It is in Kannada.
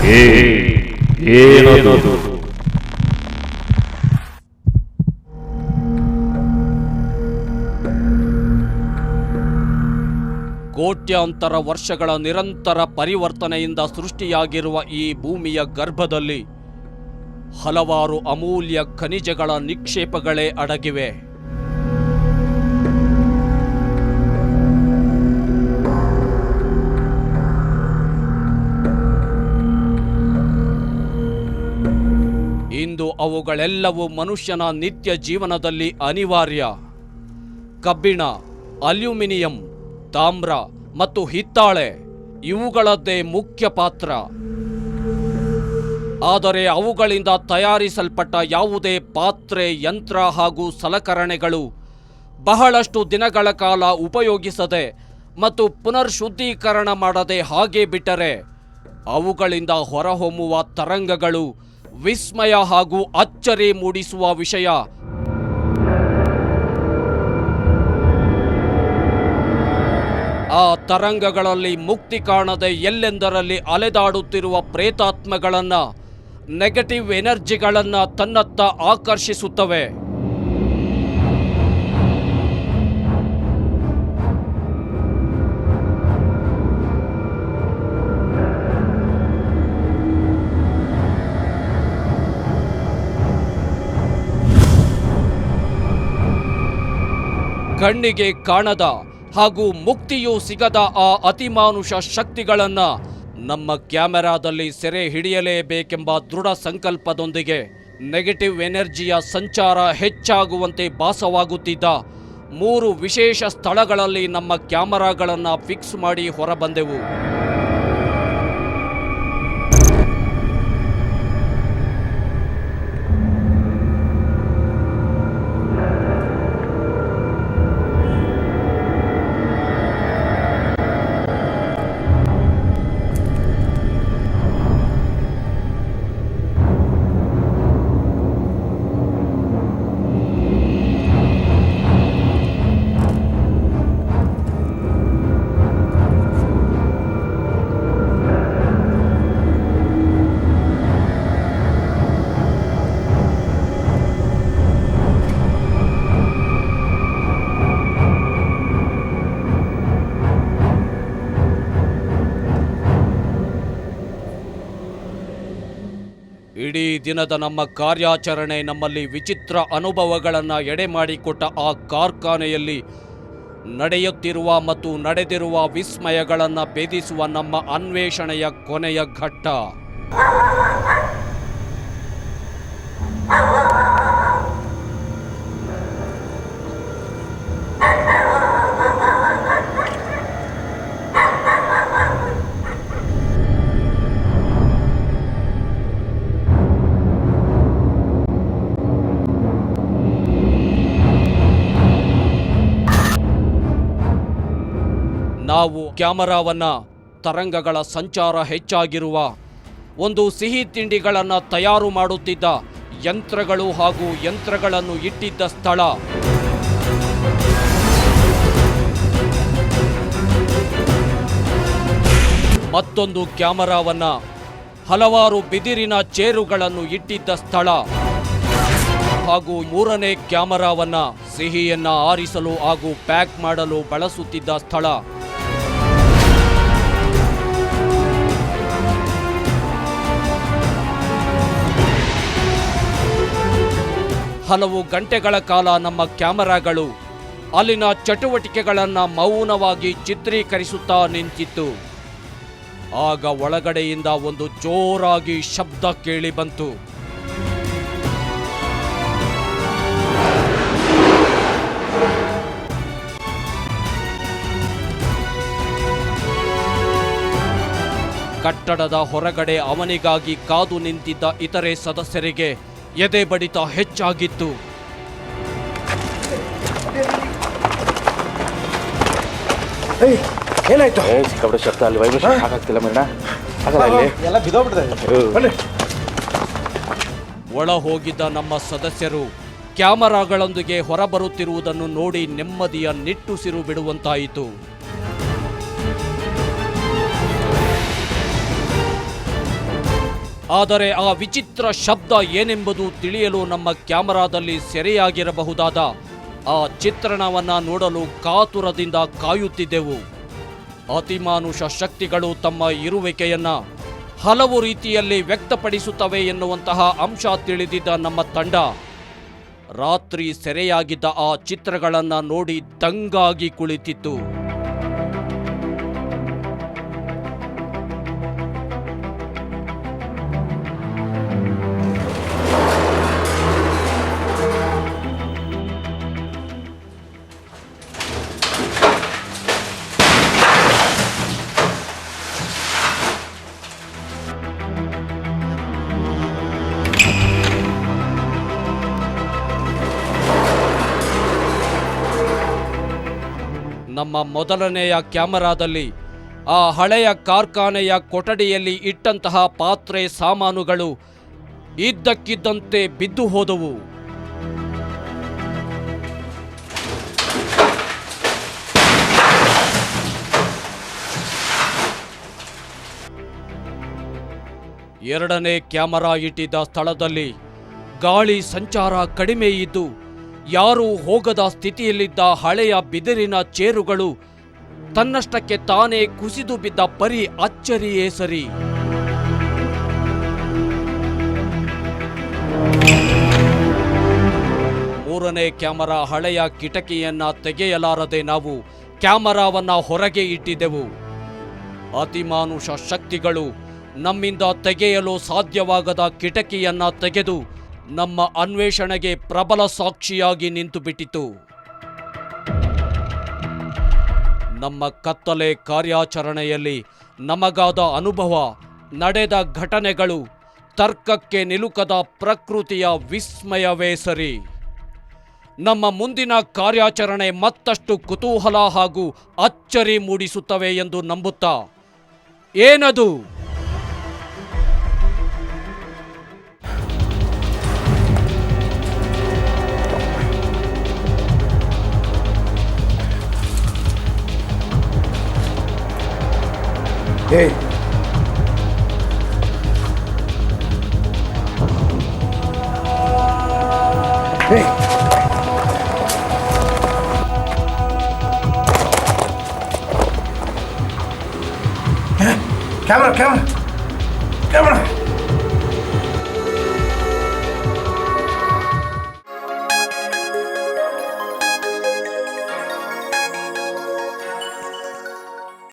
ಏನದು? ಕೋಟ್ಯಾಂತರ ವರ್ಷಗಳ ನಿರಂತರ ಪರಿವರ್ತನೆಯಿಂದ ಸೃಷ್ಟಿಯಾಗಿರುವ ಈ ಭೂಮಿಯ ಗರ್ಭದಲ್ಲಿ ಹಲವಾರು ಅಮೂಲ್ಯ ಖನಿಜಗಳ ನಿಕ್ಷೇಪಗಳೇ ಅಡಗಿವೆ. ಇಂದು ಅವುಗಳೆಲ್ಲವೂ ಮನುಷ್ಯನ ನಿತ್ಯ ಜೀವನದಲ್ಲಿ ಅನಿವಾರ್ಯ. ಕಬ್ಬಿಣ, ಅಲ್ಯೂಮಿನಿಯಂ, ತಾಮ್ರ ಮತ್ತು ಹಿತ್ತಾಳೆ ಇವುಗಳದ್ದೇ ಮುಖ್ಯ ಪಾತ್ರ. ಆದರೆ ಅವುಗಳಿಂದ ತಯಾರಿಸಲ್ಪಟ್ಟ ಯಾವುದೇ ಪಾತ್ರೆ, ಯಂತ್ರ ಹಾಗೂ ಸಲಕರಣೆಗಳು ಬಹಳಷ್ಟು ದಿನಗಳ ಕಾಲ ಉಪಯೋಗಿಸದೆ ಮತ್ತು ಪುನರ್ಶುದ್ಧೀಕರಣ ಮಾಡದೆ ಹಾಗೆ ಬಿಟ್ಟರೆ ಅವುಗಳಿಂದ ಹೊರಹೊಮ್ಮುವ ತರಂಗಗಳು ವಿಸ್ಮಯ ಹಾಗೂ ಅಚ್ಚರಿ ಮೂಡಿಸುವ ವಿಷಯ. ಆ ತರಂಗಗಳಲ್ಲಿ ಮುಕ್ತಿ ಕಾಣದೆ ಎಲ್ಲೆಂದರಲ್ಲಿ ಅಲೆದಾಡುತ್ತಿರುವ ಪ್ರೇತಾತ್ಮಗಳನ್ನು, ನೆಗೆಟಿವ್ ಎನರ್ಜಿಗಳನ್ನು ತನ್ನತ್ತ ಆಕರ್ಷಿಸುತ್ತವೆ. ಕಣ್ಣಿಗೆ ಕಾಣದ ಹಾಗೂ ಮುಕ್ತಿಯೂ ಸಿಗದ ಆ ಅತಿಮಾನುಷ ಶಕ್ತಿಗಳನ್ನು ನಮ್ಮ ಕ್ಯಾಮೆರಾದಲ್ಲಿ ಸೆರೆ ಹಿಡಿಯಲೇಬೇಕೆಂಬ ದೃಢ ಸಂಕಲ್ಪದೊಂದಿಗೆ ನೆಗೆಟಿವ್ ಎನರ್ಜಿಯ ಸಂಚಾರ ಹೆಚ್ಚಾಗುವಂತೆ ಭಾಸವಾಗುತ್ತಿದ್ದ 3 ವಿಶೇಷ ಸ್ಥಳಗಳಲ್ಲಿ ನಮ್ಮ ಕ್ಯಾಮೆರಾಗಳನ್ನು ಫಿಕ್ಸ್ ಮಾಡಿ ಹೊರಬಂದೆವು. ಇಡೀ ದಿನದ ನಮ್ಮ ಕಾರ್ಯಾಚರಣೆ ನಮ್ಮಲ್ಲಿ ವಿಚಿತ್ರ ಅನುಭವಗಳನ್ನು ಎಡೆಮಾಡಿಕೊಟ್ಟ ಆ ಕಾರ್ಖಾನೆಯಲ್ಲಿ ನಡೆಯುತ್ತಿರುವ ಮತ್ತು ನಡೆದಿರುವ ವಿಸ್ಮಯಗಳನ್ನು ಭೇದಿಸುವ ನಮ್ಮ ಅನ್ವೇಷಣೆಯ ಕೊನೆಯ ಘಟ್ಟ. ನಾವು ಕ್ಯಾಮರಾವನ್ನು ತರಂಗಗಳ ಸಂಚಾರ ಹೆಚ್ಚಾಗಿರುವ ಒಂದು ಸಿಹಿ ತಿಂಡಿಗಳನ್ನು ತಯಾರು ಮಾಡುತ್ತಿದ್ದ ಯಂತ್ರಗಳು ಹಾಗೂ ಯಂತ್ರಗಳನ್ನು ಇಟ್ಟಿದ್ದ ಸ್ಥಳ, ಮತ್ತೊಂದು ಕ್ಯಾಮರಾವನ್ನು ಹಲವಾರು ಬಿದಿರಿನ ಚೇರುಗಳನ್ನು ಇಟ್ಟಿದ್ದ ಸ್ಥಳ ಹಾಗೂ 3ನೇ ಕ್ಯಾಮರಾವನ್ನು ಸಿಹಿಯನ್ನು ಆರಿಸಲು ಹಾಗೂ ಪ್ಯಾಕ್ ಮಾಡಲು ಬಳಸುತ್ತಿದ್ದ ಸ್ಥಳ. ಹಲವು ಗಂಟೆಗಳ ಕಾಲ ನಮ್ಮ ಕ್ಯಾಮೆರಾಗಳು ಅಲ್ಲಿನ ಚಟುವಟಿಕೆಗಳನ್ನು ಮೌನವಾಗಿ ಚಿತ್ರೀಕರಿಸುತ್ತಾ ನಿಂತಿತ್ತು. ಆಗ ಒಳಗಡೆಯಿಂದ ಒಂದು ಜೋರಾಗಿ ಶಬ್ದ ಕೇಳಿ ಬಂತು. ಕಟ್ಟಡದ ಹೊರಗಡೆ ಅವನಿಗಾಗಿ ಕಾದು ನಿಂತಿದ್ದ ಇತರೆ ಸದಸ್ಯರಿಗೆ ಎದೆ ಬಡಿತ ಹೆಚ್ಚಾಗಿತ್ತು. ಏನಾಯ್ತು? ಸಿಕ್ಕಾಪಟ್ಟೆ ಶಬ್ದ, ಅಲ್ಲಿ ವೈಬ್ರೇಷನ್ ಸಾಕಾಗ್ತಿಲ್ಲ ಮರಣ. ಒಳ ಹೋಗಿದ್ದ ನಮ್ಮ ಸದಸ್ಯರು ಕ್ಯಾಮರಾಗಳೊಂದಿಗೆ ಹೊರಬರುತ್ತಿರುವುದನ್ನು ನೋಡಿ ನೆಮ್ಮದಿಯ ನಿಟ್ಟುಸಿರು ಬಿಡುವಂತಾಯಿತು. ಆದರೆ ಆ ವಿಚಿತ್ರ ಶಬ್ದ ಏನೆಂಬುದು ತಿಳಿಯಲು ನಮ್ಮ ಕ್ಯಾಮರಾದಲ್ಲಿ ಸೆರೆಯಾಗಿರಬಹುದಾದ ಆ ಚಿತ್ರಣವನ್ನ ನೋಡಲು ಕಾತುರದಿಂದ ಕಾಯುತ್ತಿದ್ದೆವು. ಅತಿಮಾನುಷ ಶಕ್ತಿಗಳು ತಮ್ಮ ಇರುವಿಕೆಯನ್ನ ಹಲವು ರೀತಿಯಲ್ಲಿ ವ್ಯಕ್ತಪಡಿಸುತ್ತವೆ ಎನ್ನುವಂತಹ ಅಂಶ ತಿಳಿದಿದ್ದ ನಮ್ಮ ತಂಡ ರಾತ್ರಿ ಸೆರೆಯಾಗಿದ್ದ ಆ ಚಿತ್ರಗಳನ್ನು ನೋಡಿ ದಂಗಾಗಿ ಕುಳಿತಿತ್ತು. ನಮ್ಮ ಮೊದಲನೆಯ ಕ್ಯಾಮರಾದಲ್ಲಿ ಆ ಹಳೆಯ ಕಾರ್ಖಾನೆಯ ಕೊಠಡಿಯಲ್ಲಿ ಇಟ್ಟಂತಹ ಪಾತ್ರೆ ಸಾಮಾನುಗಳು ಇದ್ದಕ್ಕಿದ್ದಂತೆ ಬಿದ್ದು ಹೋದವು. ಎರಡನೇ ಕ್ಯಾಮರಾ ಇಟ್ಟಿದ್ದ ಸ್ಥಳದಲ್ಲಿ ಗಾಳಿ ಸಂಚಾರ ಕಡಿಮೆ ಇದ್ದು ಯಾರೂ ಹೋಗದ ಸ್ಥಿತಿಯಲ್ಲಿದ್ದ ಹಳೆಯ ಬಿದಿರಿನ ಚೇರುಗಳು ತನ್ನಷ್ಟಕ್ಕೆ ತಾನೇ ಕುಸಿದು ಬಿದ್ದ ಪರಿ ಅಚ್ಚರಿಯೇ ಸರಿ. ಮೂರನೇ ಕ್ಯಾಮರಾ ಹಳೆಯ ಕಿಟಕಿಯನ್ನ ತೆಗೆಯಲಾರದೆ ನಾವು ಕ್ಯಾಮರಾವನ್ನ ಹೊರಗೆ ಇಟ್ಟಿದ್ದೆವು. ಅತಿಮಾನುಷ ಶಕ್ತಿಗಳು ನಮ್ಮಿಂದ ತೆಗೆಯಲು ಸಾಧ್ಯವಾಗದ ಕಿಟಕಿಯನ್ನ ತೆಗೆದು ನಮ್ಮ ಅನ್ವೇಷಣೆಗೆ ಪ್ರಬಲ ಸಾಕ್ಷಿಯಾಗಿ ನಿಂತು ಬಿಟ್ಟಿತು. ನಮ್ಮ ಕತ್ತಲೆ ಕಾರ್ಯಾಚರಣೆಯಲ್ಲಿ ನಮಗಾದ ಅನುಭವ, ನಡೆದ ಘಟನೆಗಳು, ತರ್ಕಕ್ಕೆ ನಿಲುಕದ ಪ್ರಕೃತಿಯ ವಿಸ್ಮಯವೇ ಸರಿ. ನಮ್ಮ ಮುಂದಿನ ಕಾರ್ಯಾಚರಣೆ ಮತ್ತಷ್ಟು ಕುತೂಹಲ ಹಾಗೂ ಅಚ್ಚರಿ ಮೂಡಿಸುತ್ತವೆ ಎಂದು ನಂಬುತ್ತಾ ಏನದು? Hey. Hey. Camera.